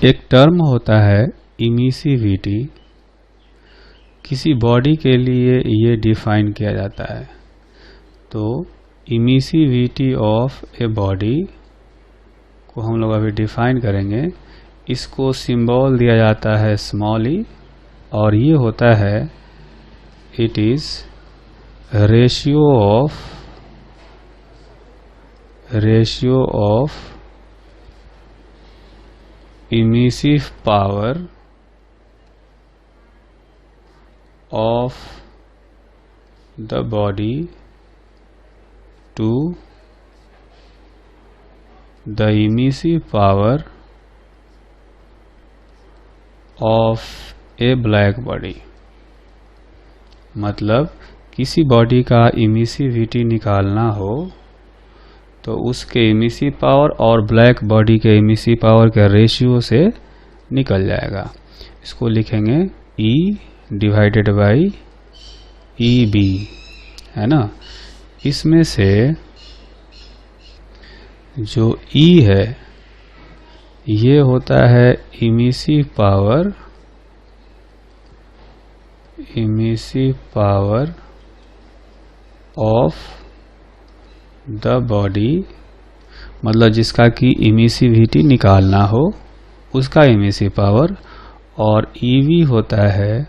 एक टर्म होता है इमिसिविटी। किसी बॉडी के लिए ये डिफाइन किया जाता है। तो इमिसिविटी ऑफ ए बॉडी को हम लोग अभी डिफाइन करेंगे। इसको सिंबल दिया जाता है स्मॉल ई, और ये होता है it is ratio of emissive power of the body to the emissive power of a black body। मतलब किसी बॉडी का इमिसिविटी निकालना हो तो उसके इमिसिव पावर और ब्लैक बॉडी के इमिसिव पावर के रेशियो से निकल जाएगा। इसको लिखेंगे E डिवाइडेड बाई EB, है ना। इसमें से जो E है ये होता है emissive power of the body, मतलब जिसका कि इमिसिविटी निकालना हो उसका इमिसिव पावर, और EV होता है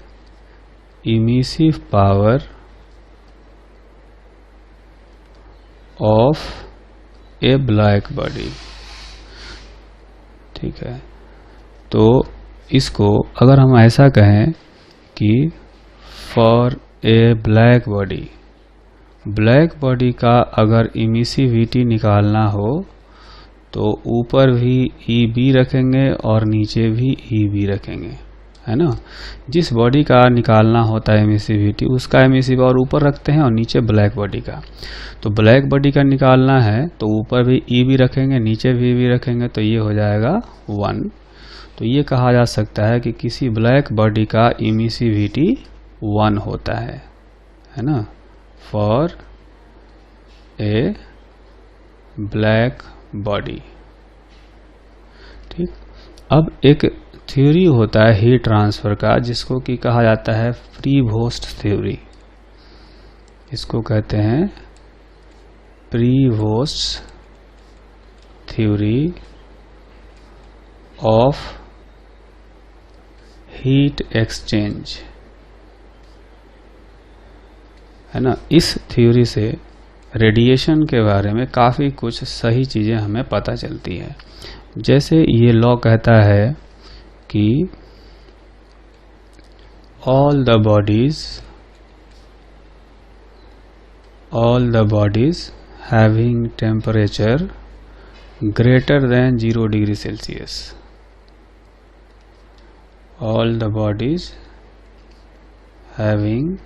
emissive power of A black body. ठीक है, तो इसको अगर हम ऐसा कहें कि फॉर ए ब्लैक बॉडी का अगर इमिसिविटी निकालना हो तो ऊपर भी EB रखेंगे और नीचे भी EB रखेंगे, है ना। जिस बॉडी का निकालना होता है इमिसिविटी उसका इमिसिव पावर ऊपर रखते हैं और नीचे ब्लैक बॉडी का। तो ब्लैक बॉडी का निकालना है तो ऊपर भी EB रखेंगे नीचे भी EB रखेंगे, तो ये हो जाएगा 1। तो ये कहा जा सकता है कि किसी ब्लैक बॉडी का इमिसिविटी 1 होता है ना, फॉर ए ब्लैक बॉडी। ठीक, अब एक थ्योरी होता है हीट ट्रांसफर का जिसको कि कहा जाता है प्रीवोस्ट थ्योरी। इसको कहते हैं Prevost theory of heat exchange, है ना। इस थ्योरी से रेडिएशन के बारे में काफ़ी कुछ सही चीज़ें हमें पता चलती है। जैसे ये लॉ कहता है कि all the bodies having temperature greater than 0 degree Celsius, all the bodies having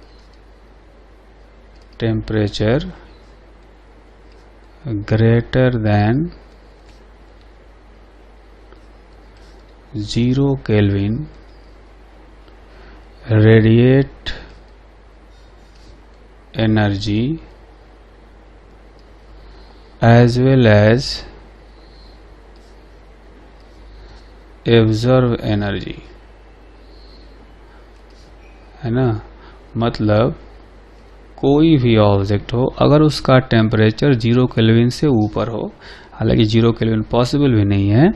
temperature greater than 0 Kelvin radiate energy as well as absorb energy, है ना। मतलब कोई भी ऑब्जेक्ट हो अगर उसका टेम्परेचर 0 केल्विन से ऊपर हो, हालांकि 0 केल्विन पॉसिबल भी नहीं है,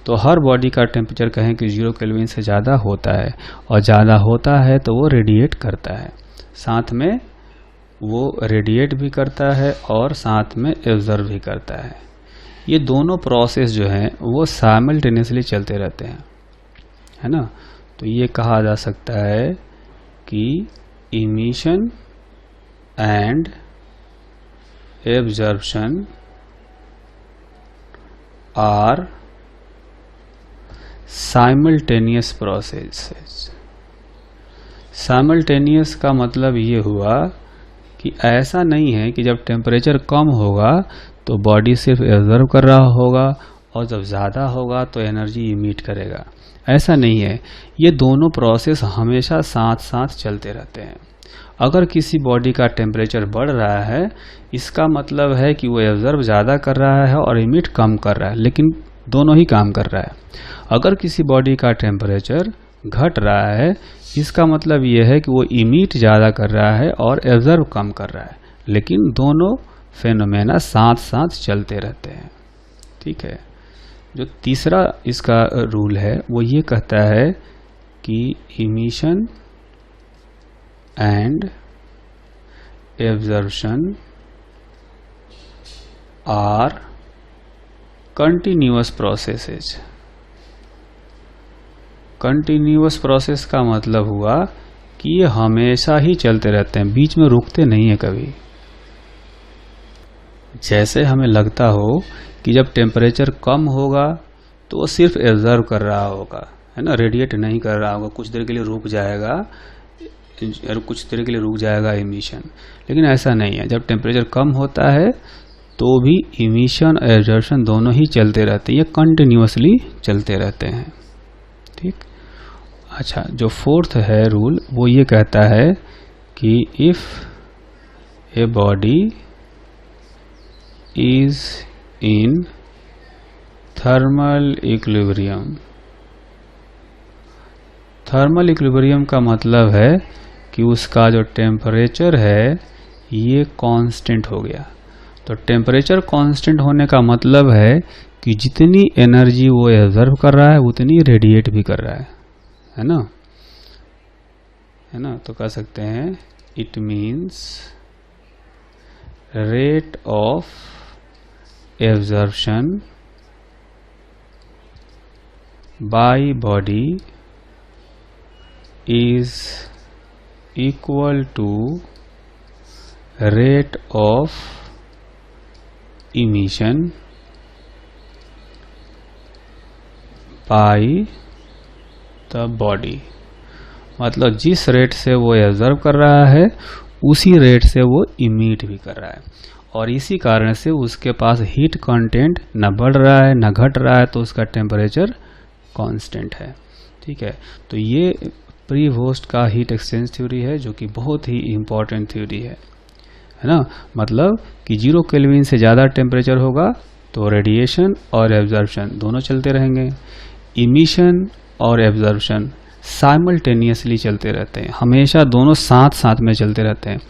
तो हर बॉडी का टेम्परेचर कहें कि 0 केल्विन से ज़्यादा होता है, और ज़्यादा होता है तो वो रेडिएट करता है, साथ में वो रेडिएट भी करता है और साथ में एब्जॉर्ब भी करता है। ये दोनों प्रोसेस जो हैं वो साइमल्टेनियसली चलते रहते हैं, है ना। तो ये कहा जा सकता है कि emission and absorption are simultaneous process. Simultaneous का मतलब ये हुआ कि ऐसा नहीं है कि जब टेम्परेचर कम होगा तो बॉडी सिर्फ एब्जॉर्ब कर रहा होगा और जब ज़्यादा होगा तो एनर्जी इमिट करेगा, ऐसा नहीं है। ये दोनों प्रोसेस हमेशा साथ साथ चलते रहते हैं। अगर किसी बॉडी का टेम्परेचर बढ़ रहा है इसका मतलब है कि वो एब्जॉर्ब ज़्यादा कर रहा है और इमिट कम कर रहा है, लेकिन दोनों ही काम कर रहा है। अगर किसी बॉडी का टेम्परेचर घट रहा है, इसका मतलब यह है कि वो इमिट ज़्यादा कर रहा है और एब्जर्व कम कर रहा है, लेकिन दोनों फेनोमेना साथ साथ चलते रहते हैं। ठीक है। जो तीसरा इसका रूल है वो ये कहता है कि emission and absorption are continuous processes. Continuous process का मतलब हुआ कि ये हमेशा ही चलते रहते हैं, बीच में रुकते नहीं है कभी। जैसे हमें लगता हो कि जब टेम्परेचर कम होगा तो वो सिर्फ एब्जर्व कर रहा होगा, है ना, रेडिएट नहीं कर रहा होगा, कुछ देर के लिए रुक जाएगा, कुछ देर के लिए रुक जाएगा इमिशन। लेकिन ऐसा नहीं है, जब टेम्परेचर कम होता है तो भी इमिशन और एब्जॉर्प्शन दोनों ही चलते रहते हैं, ये कंटिन्यूअसली चलते रहते हैं। ठीक। अच्छा, जो फोर्थ है रूल वो ये कहता है कि if A body is in thermal equilibrium. Thermal equilibrium का मतलब है कि उसका जो टेम्परेचर है ये कांस्टेंट हो गया। तो टेम्परेचर कांस्टेंट होने का मतलब है कि जितनी एनर्जी वो एब्जर्व कर रहा है उतनी रेडिएट भी कर रहा है ना, है ना। तो कह सकते हैं it means rate of absorption by body is equal to rate of emission by the body. मतलब जिस रेट से वो एब्जर्व कर रहा है उसी रेट से वो इमिट भी कर रहा है, और इसी कारण से उसके पास हीट कंटेंट न बढ़ रहा है न घट रहा है, तो उसका टेम्परेचर कांस्टेंट है। ठीक है। तो ये प्रीवोस्ट का हीट एक्सचेंज थ्योरी है, जो कि बहुत ही इम्पोर्टेंट थ्योरी है ना। मतलब कि 0 केल्विन से ज़्यादा टेम्परेचर होगा तो रेडिएशन और एब्जॉर्प्शन दोनों चलते रहेंगे। इमिशन और एब्जॉर्प्शन साइमल्टेनियसली चलते रहते हैं, हमेशा दोनों साथ साथ में चलते रहते हैं।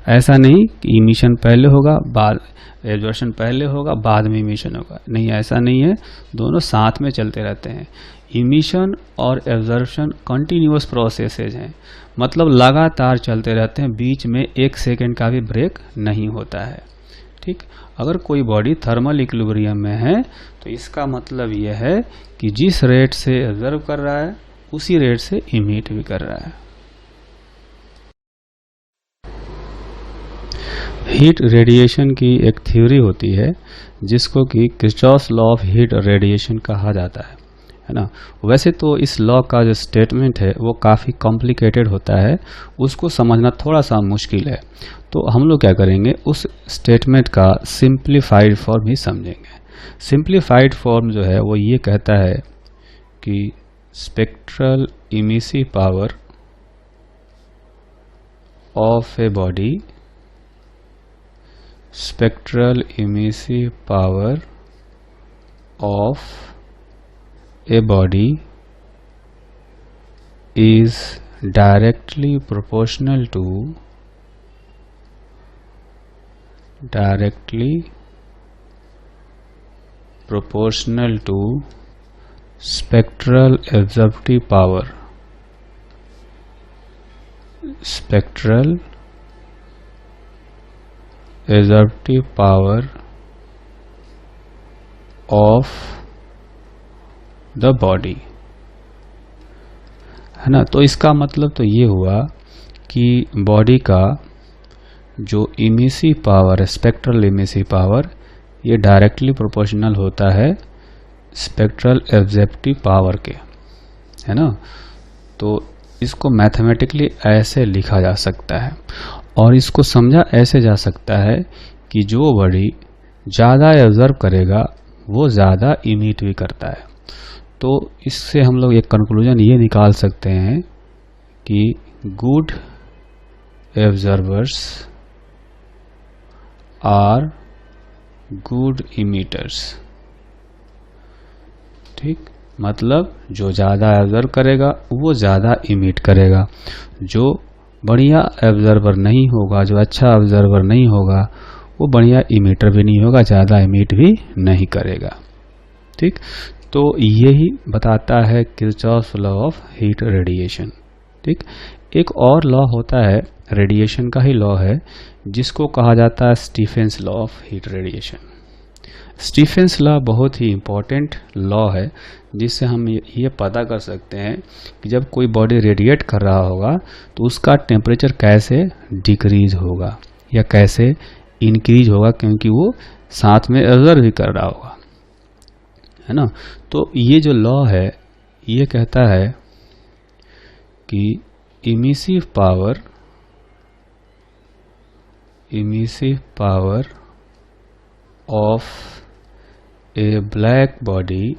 ऐसा नहीं कि इमिशन पहले होगा बाद एब्जॉर्प्शन पहले होगा बाद में इमिशन होगा, नहीं, ऐसा नहीं है, दोनों साथ में चलते रहते हैं। इमिशन और एब्जॉर्प्शन कंटिन्यूअस प्रोसेसेज हैं, मतलब लगातार चलते रहते हैं, बीच में 1 सेकेंड का भी ब्रेक नहीं होता है। ठीक। अगर कोई बॉडी थर्मल इक्विलिब्रियम में है तो इसका मतलब यह है कि जिस रेट से एब्जर्व कर रहा है उसी रेट से इमिट भी कर रहा है। हीट रेडिएशन की एक थ्योरी होती है जिसको कि Kirchhoff's law of heat radiation कहा जाता है ना। वैसे तो इस लॉ का जो स्टेटमेंट है वो काफ़ी कॉम्प्लिकेटेड होता है, उसको समझना थोड़ा सा मुश्किल है। तो हम लोग क्या करेंगे, उस स्टेटमेंट का सिंप्लीफाइड फॉर्म ही समझेंगे। सिंप्लीफाइड फॉर्म जो है वो ये कहता है कि spectral emissive power of a body, spectral emissive power of a body is directly proportional to spectral absorptive power, spectral absorptive power of the body, है ना। तो इसका मतलब तो ये हुआ कि बॉडी का जो इमिसिव पावर है, स्पेक्ट्रल इमिसिव पावर, ये डायरेक्टली प्रोपोर्शनल होता है स्पेक्ट्रल एब्जॉर्प्टिव पावर के, है ना। तो इसको मैथमेटिकली ऐसे लिखा जा सकता है और इसको समझा ऐसे जा सकता है कि जो बॉडी ज़्यादा एब्जॉर्ब करेगा वो ज़्यादा इमिट भी करता है। तो इससे हम लोग एक कंक्लूजन ये निकाल सकते हैं कि गुड एब्जॉर्बर्स आर गुड इमिटर्स। ठीक, मतलब जो ज़्यादा ऑब्जर्व करेगा वो ज़्यादा इमिट करेगा, जो बढ़िया ऑब्जर्वर नहीं होगा, जो अच्छा ऑब्जर्वर नहीं होगा, वो बढ़िया इमिटर भी नहीं होगा, ज़्यादा इमिट भी नहीं करेगा। ठीक, तो यही बताता है Kirchhoff law of heat radiation. ठीक, एक और लॉ होता है, रेडिएशन का ही लॉ है, जिसको कहा जाता है Stephen's law of heat radiation. Stephen's law बहुत ही इम्पोर्टेंट लॉ है, जिससे हम ये पता कर सकते हैं कि जब कोई बॉडी रेडिएट कर रहा होगा तो उसका टेम्परेचर कैसे डिक्रीज होगा या कैसे इंक्रीज होगा, क्योंकि वो साथ में ऑब्जर्व भी कर रहा होगा, है ना। तो ये जो लॉ है ये कहता है कि emissive power of a black body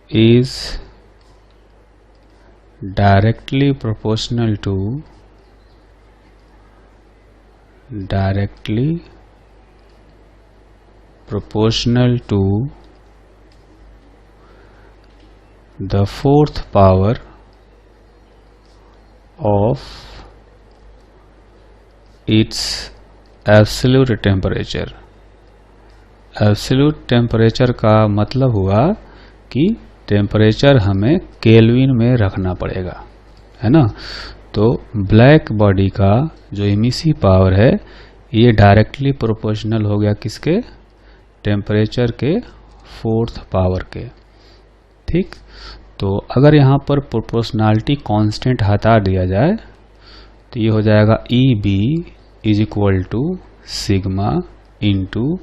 is directly proportional to the fourth power of its absolute temperature। Absolute temperature का मतलब हुआ कि टेम्परेचर हमें केल्विन में रखना पड़ेगा, है ना। तो ब्लैक बॉडी का जो इमिसिव पावर है ये डायरेक्टली प्रोपोर्शनल हो गया किसके, टेम्परेचर के फोर्थ पावर के। ठीक, तो अगर यहाँ पर प्रोपोर्शनैलिटी कांस्टेंट हटा दिया जाए तो ये हो जाएगा EB is equal to sigma into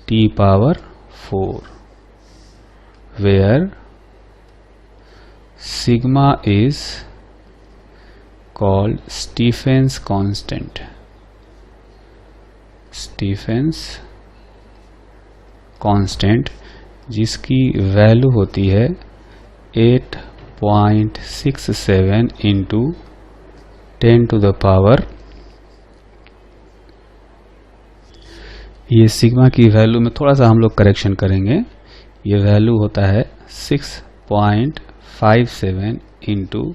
T power 4, where sigma is called Stephen's constant। Stephen's constant जिसकी वैल्यू होती है 8.67 इंटू 10 टू द पावर, ये सिग्मा की वैल्यू में थोड़ा सा हम लोग करेक्शन करेंगे, ये वैल्यू होता है 6.57 इंटू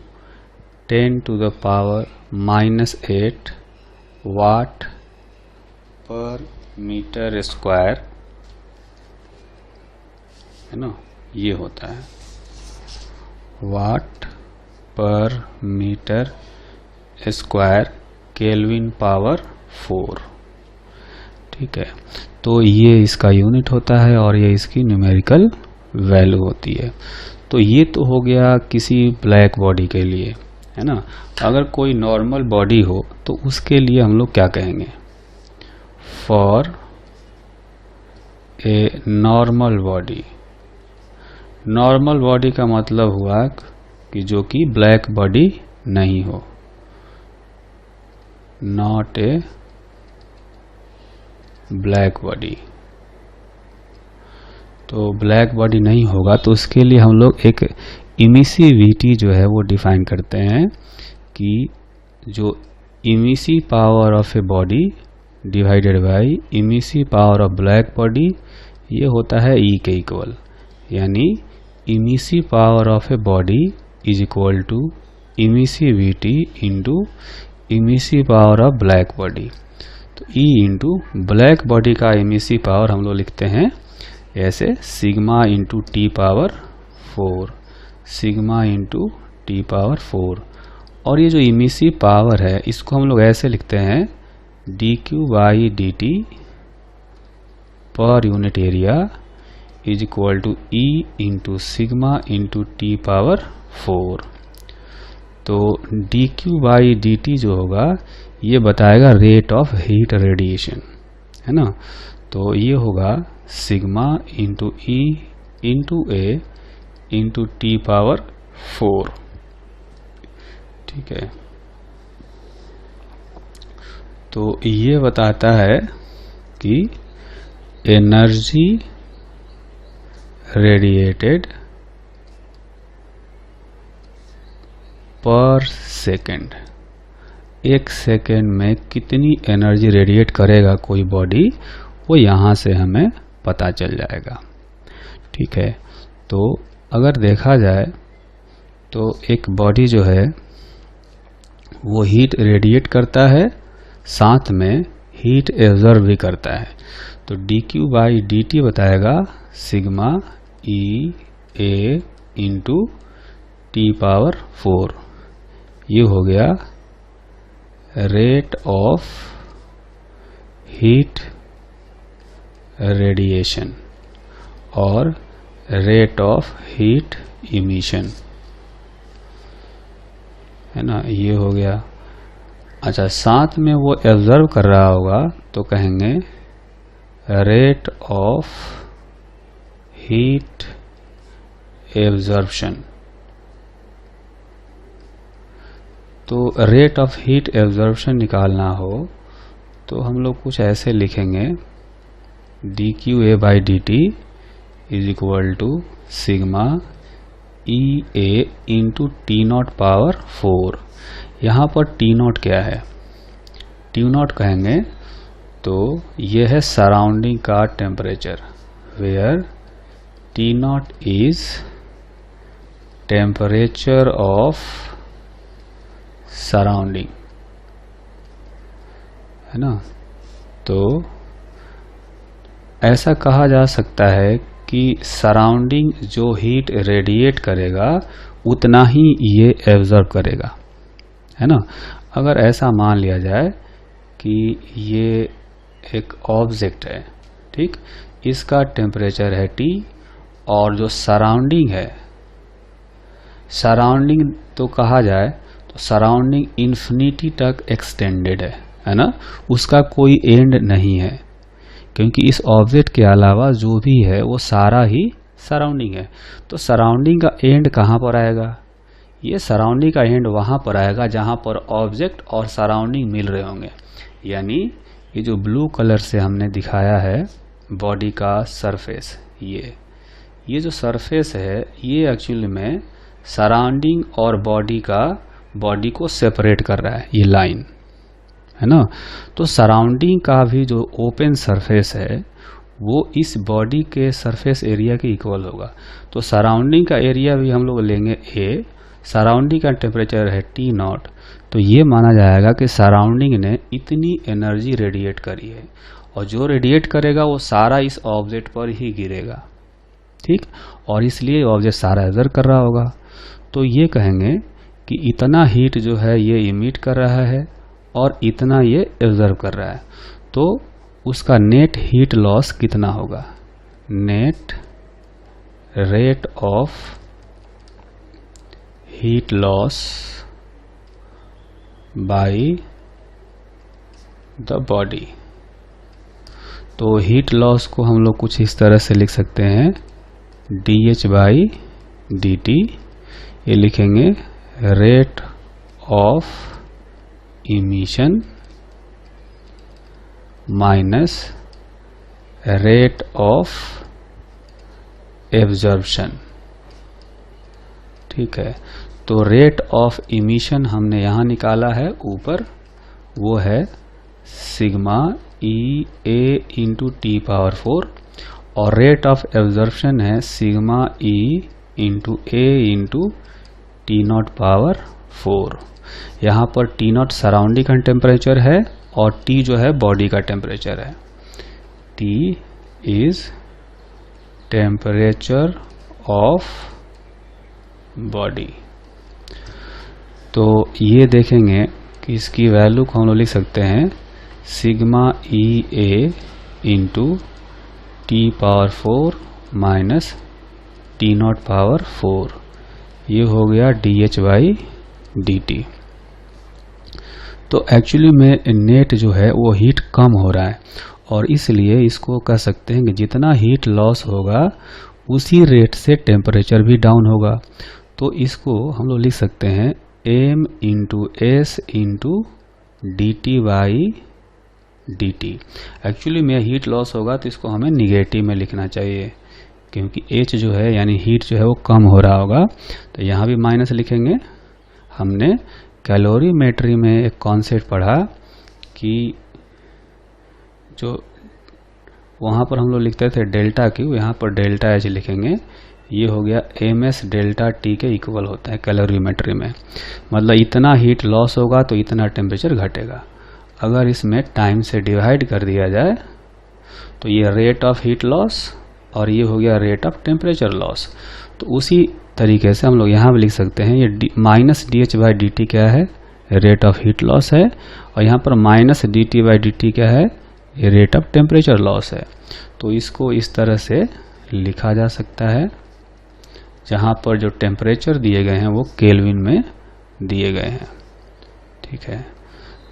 10 टू द पावर -8 वाट पर मीटर स्क्वायर, है ना। ये होता है वाट पर मीटर स्क्वायर केल्विन पावर 4। ठीक है, तो ये इसका यूनिट होता है और ये इसकी न्यूमेरिकल वैल्यू होती है। तो ये तो हो गया किसी ब्लैक बॉडी के लिए, है ना। अगर कोई नॉर्मल बॉडी हो तो उसके लिए हम लोग क्या कहेंगे, for a normal body. Normal body का मतलब हुआ कि जो कि ब्लैक बॉडी नहीं हो, नॉट ए ब्लैक बॉडी। तो ब्लैक बॉडी नहीं होगा तो उसके लिए हम लोग एक इमिसिविटी जो है वो डिफाइन करते हैं कि जो emissive power of a body divided by emissive power of black body, ये होता है E के इक्वल, यानी emissive power of a body is equal to emissivity into emissive power of black body. तो E इंटू ब्लैक बॉडी का emissive power हम लोग लिखते हैं ऐसे, sigma into T power 4, sigma into T power 4। और ये जो इमिसिव पावर है इसको हम लोग ऐसे लिखते हैं dQ बाई dt पर unit area is equal to E into sigma into T power 4। तो dQ बाई dt जो होगा ये बताएगा रेट ऑफ हीट रेडिएशन, है ना। तो ये होगा sigma into E into A into T power 4। ठीक है, तो ये बताता है कि एनर्जी रेडिएटेड पर सेकेंड, एक सेकेंड में कितनी एनर्जी रेडिएट करेगा कोई बॉडी, वो यहाँ से हमें पता चल जाएगा। ठीक है। तो अगर देखा जाए तो एक बॉडी जो है वो हीट रेडिएट करता है, साथ में हीट एब्जॉर्ब भी करता है। तो dq बाई dt बताएगा sigma E A into T power 4। ये हो गया रेट ऑफ हीट रेडिएशन और रेट ऑफ हीट इमिशन, है ना, ये हो गया। अच्छा, साथ में वो एब्जर्व कर रहा होगा तो कहेंगे रेट ऑफ हीट एब्जॉर्प्शन। तो रेट ऑफ हीट एब्जॉर्प्शन निकालना हो तो हम लोग कुछ ऐसे लिखेंगे, dq a by dt is equal to sigma E A into T naught power 4। यहाँ पर टी नॉट क्या है, टी नॉट कहेंगे तो ये है सराउंडिंग का temperature, where T naught is temperature of surrounding, है ना। तो ऐसा कहा जा सकता है कि सराउंडिंग जो हीट रेडिएट करेगा उतना ही ये एब्जॉर्ब करेगा, है ना। अगर ऐसा मान लिया जाए कि ये एक ऑब्जेक्ट है, ठीक, इसका टेम्परेचर है T और जो सराउंडिंग है, सराउंडिंग तो कहा जाए तो सराउंडिंग इन्फिनिटी तक एक्सटेंडेड है ना, उसका कोई एंड नहीं है, क्योंकि इस ऑब्जेक्ट के अलावा जो भी है वो सारा ही सराउंडिंग है। तो सराउंडिंग का एंड कहाँ पर आएगा, ये सराउंडिंग का एंड वहाँ पर आएगा जहाँ पर ऑब्जेक्ट और सराउंडिंग मिल रहे होंगे। यानी ये जो ब्लू कलर से हमने दिखाया है बॉडी का सरफेस, ये जो सरफेस है ये एक्चुअली में सराउंडिंग और बॉडी को सेपरेट कर रहा है, ये लाइन, है ना। तो सराउंडिंग का भी जो ओपन सरफेस है वो इस बॉडी के सरफेस एरिया के इक्वल होगा। तो सराउंडिंग का एरिया भी हम लोग लेंगे A, सराउंडिंग का टेम्परेचर है T नॉट, तो ये माना जाएगा कि सराउंडिंग ने इतनी एनर्जी रेडिएट करी है और जो रेडिएट करेगा वो सारा इस ऑब्जेक्ट पर ही गिरेगा, ठीक, और इसलिए ऑब्जेक्ट सारा एब्जॉर्ब कर रहा होगा। तो ये कहेंगे कि इतना हीट जो है ये इमिट कर रहा है और इतना ये एब्जॉर्ब कर रहा है, तो उसका नेट हीट लॉस कितना होगा, net rate of heat loss by the body. तो हीट लॉस को हम लोग कुछ इस तरह से लिख सकते हैं, dH बाई dt, ये लिखेंगे rate of emission minus rate of absorption, ठीक है। तो रेट ऑफ इमिशन हमने यहाँ निकाला है ऊपर, वो है sigma E A into T power 4 और रेट ऑफ एब्जॉर्प्शन है सिग्मा ई इंटू ए इंटू टी नॉट पावर 4। यहाँ पर टी नॉट सराउंडिंग का टेम्परेचर है और टी जो है बॉडी का टेम्परेचर है, T is temperature of body. तो ये देखेंगे कि इसकी वैल्यू को हम लोग लिख सकते हैं sigma E A into T power 4 minus T naught power 4, ये हो गया dH बाई dt। तो एक्चुअली में नेट जो है वो हीट कम हो रहा है और इसलिए इसको कह सकते हैं कि जितना हीट लॉस होगा उसी रेट से टेम्परेचर भी डाउन होगा। तो इसको हम लोग लिख सकते हैं m into S into D T by D T. Actually में हीट लॉस होगा तो इसको हमें निगेटिव में लिखना चाहिए, क्योंकि H जो है यानी हीट जो है वो कम हो रहा होगा, तो यहाँ भी माइनस लिखेंगे। हमने कैलोरीमेट्री में एक कॉन्सेप्ट पढ़ा कि जो वहाँ पर हम लोग लिखते थे डेल्टा क्यू, यहाँ पर डेल्टा एच लिखेंगे। ये हो गया एमएस डेल्टा टी के इक्वल होता है कैलोरीमेट्री में, मतलब इतना हीट लॉस होगा तो इतना टेम्परेचर घटेगा। अगर इसमें टाइम से डिवाइड कर दिया जाए तो ये रेट ऑफ हीट लॉस और ये हो गया रेट ऑफ टेम्परेचर लॉस। तो उसी तरीके से हम लोग यहाँ भी लिख सकते हैं, ये minus D H by D T क्या है, रेट ऑफ हीट लॉस है, और यहाँ पर minus D T by D T क्या है, ये रेट ऑफ टेम्परेचर लॉस है। तो इसको इस तरह से लिखा जा सकता है, जहाँ पर जो टेम्परेचर दिए गए हैं वो केल्विन में दिए गए हैं। ठीक है,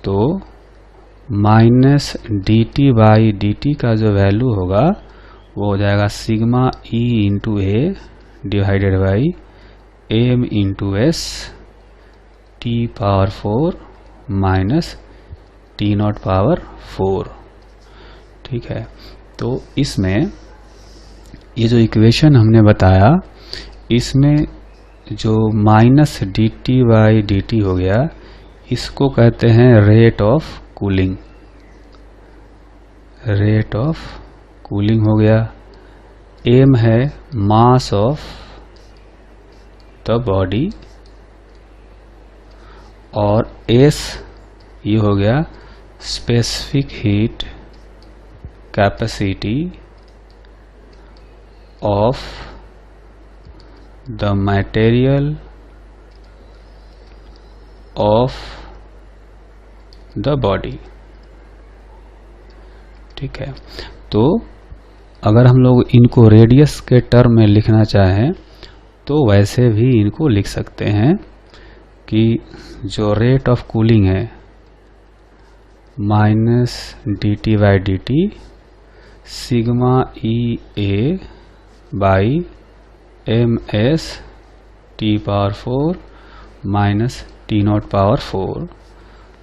तो minus D T by D T का जो वैल्यू होगा वो हो जाएगा sigma E into A divided by M into S T power 4 minus T naught power 4। ठीक है, तो इसमें ये जो इक्वेशन हमने बताया, इसमें जो minus D T by D T हो गया, इसको कहते हैं rate of cooling. Rate of cooling हो गया। एम है मास ऑफ द बॉडी, और एस ये हो गया specific heat capacity of the material of the body. ठीक है, तो अगर हम लोग इनको रेडियस के टर्म में लिखना चाहें तो वैसे भी इनको लिख सकते हैं कि जो रेट ऑफ कूलिंग है minus D T by D T sigma E A by M S T power 4 minus T naught power 4।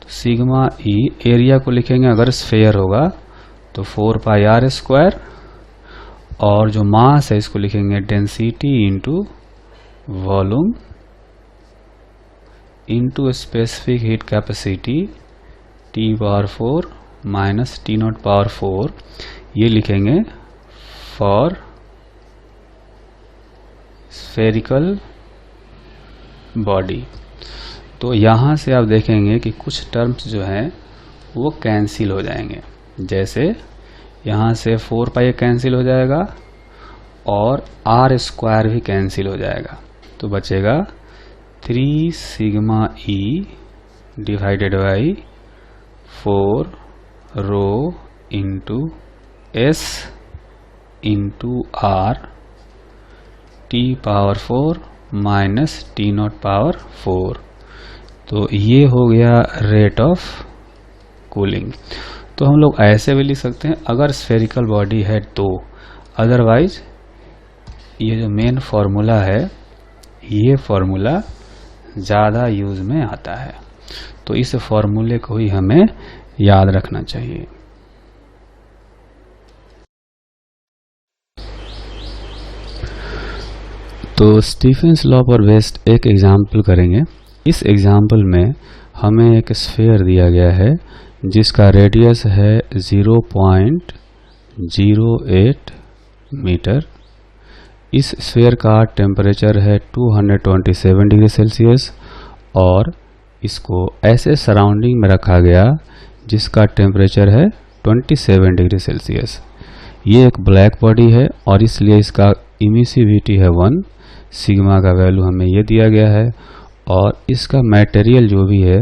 तो सिग्मा ई एरिया को लिखेंगे, अगर स्फेयर होगा तो 4 पाई आर स्क्वायर, और जो मास है इसको लिखेंगे density into volume into specific heat capacity T power 4 minus T naught power 4, ये लिखेंगे फॉर स्फेरिकल बॉडी। तो यहाँ से आप देखेंगे कि कुछ टर्म्स जो हैं वो कैंसिल हो जाएंगे, जैसे यहाँ से 4 पाई कैंसिल हो जाएगा और आर स्क्वायर भी कैंसिल हो जाएगा, तो बचेगा 3 sigma E divided by 4 rho into S into R T power 4 minus T naught power 4। तो ये हो गया रेट ऑफ कूलिंग। तो हम लोग ऐसे भी लिख सकते हैं अगर स्फेरिकल बॉडी है तो, अदरवाइज ये जो मेन फॉर्मूला है ये फॉर्मूला ज़्यादा यूज में आता है, तो इस फॉर्मूले को ही हमें याद रखना चाहिए। तो स्टीफेंस लॉ पर बेस्ड एक एग्जाम्पल करेंगे। इस एग्जाम्पल में हमें एक स्फीयर दिया गया है जिसका रेडियस है 0.08 मीटर। इस स्फीयर का टेम्परेचर है 227 डिग्री सेल्सियस और इसको ऐसे सराउंडिंग में रखा गया जिसका टेम्परेचर है 27 डिग्री सेल्सियस। ये एक ब्लैक बॉडी है और इसलिए इसका इमिसिविटी है 1, सिग्मा का वैल्यू हमें ये दिया गया है, और इसका मटेरियल जो भी है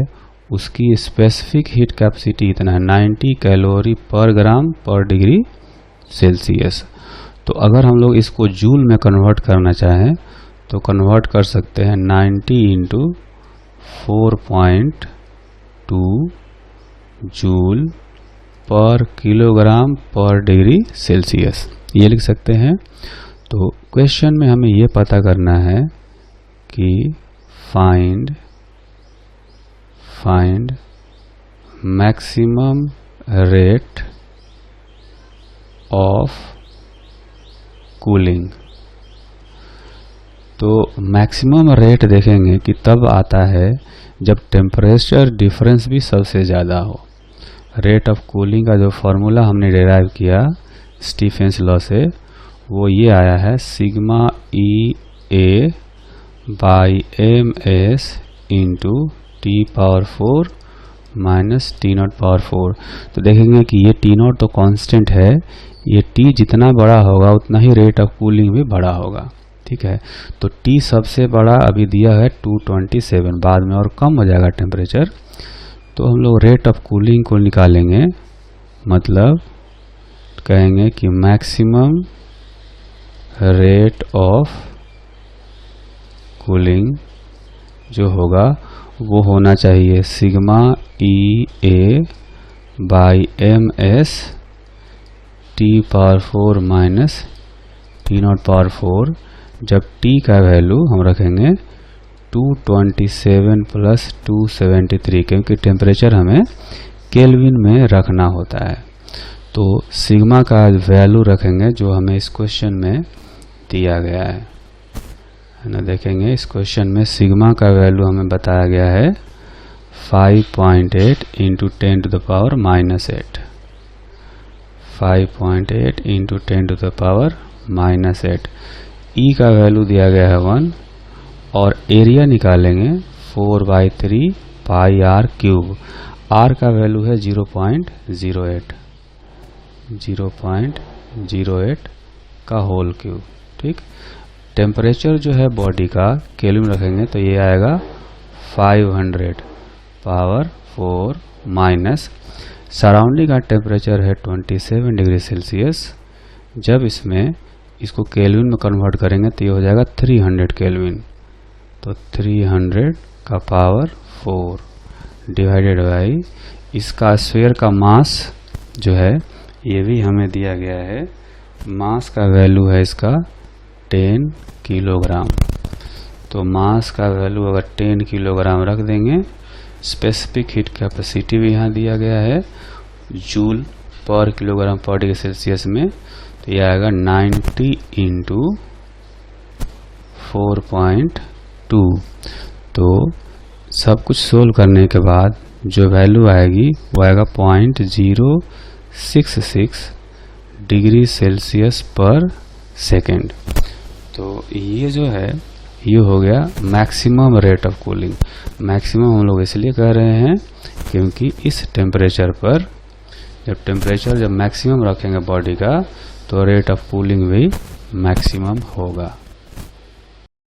उसकी स्पेसिफिक हीट कैपेसिटी इतना है 90 कैलोरी पर ग्राम पर डिग्री सेल्सियस। तो अगर हम लोग इसको जूल में कन्वर्ट करना चाहें तो कन्वर्ट कर सकते हैं 90 इंटू 4.2 जूल पर किलोग्राम पर डिग्री सेल्सियस, ये लिख सकते हैं। तो क्वेश्चन में हमें ये पता करना है कि find maximum rate of cooling. तो मैक्सिमम रेट देखेंगे कि तब आता है जब टेम्परेचर डिफरेंस भी सबसे ज़्यादा हो। रेट ऑफ कूलिंग का जो फॉर्मूला हमने डिराइव किया स्टीफेंस लॉ से, वो ये आया है sigma E A by M S into T power 4 minus T naught power 4। तो देखेंगे कि ये टी नॉट तो कांस्टेंट है, ये टी जितना बड़ा होगा उतना ही रेट ऑफ कूलिंग भी बड़ा होगा। ठीक है, तो टी सबसे बड़ा अभी दिया है 227, बाद में और कम हो जाएगा टेम्परेचर। तो हम लोग रेट ऑफ कूलिंग को निकालेंगे, मतलब कहेंगे कि मैक्सिमम रेट ऑफ कूलिंग जो होगा वो होना चाहिए sigma E A by M S T power 4 minus T naught power 4, जब t का वैल्यू हम रखेंगे 227 प्लस 273, क्योंकि टेम्परेचर हमें केल्विन में रखना होता है। तो सिग्मा का वैल्यू रखेंगे जो हमें इस क्वेश्चन में दिया गया है ना। देखेंगे इस क्वेश्चन में सिग्मा का वैल्यू हमें बताया गया है 5.8 into 10 to the power minus 8, 5.8 into 10 to the power minus 8। E का वैल्यू दिया गया है 1 और एरिया निकालेंगे 4/3 पाई आर क्यूब। आर का वैल्यू है 0.08, 0.08 का होल क्यूब। ठीक, टेम्परेचर जो है बॉडी का केल्विन रखेंगे तो ये आएगा 500 पावर 4 माइनस सराउंडिंग का टेम्परेचर है 27 डिग्री सेल्सियस। जब इसको केल्विन में कन्वर्ट करेंगे तो ये हो जाएगा 300 केल्विन। तो 300 का पावर 4 डिवाइडेड बाई इसका स्फीयर का मास जो है ये भी हमें दिया गया है। मास का वैल्यू है इसका 10 किलोग्राम। तो मास का वैल्यू अगर 10 किलोग्राम रख देंगे, स्पेसिफिक हीट कैपेसिटी भी यहाँ दिया गया है जूल पर किलोग्राम पर डिग्री सेल्सियस में, तो यह आएगा 90 इंटू 4.2। तो सब कुछ सोल्व करने के बाद जो वैल्यू आएगी वो आएगा 0.066 डिग्री सेल्सियस पर सेकेंड। तो ये जो है ये हो गया maximum rate of cooling. Maximum हम लोग इसलिए कह रहे हैं क्योंकि इस टेम्परेचर पर जब मैक्सिमम रखेंगे बॉडी का तो रेट ऑफ कूलिंग भी मैक्सिमम होगा।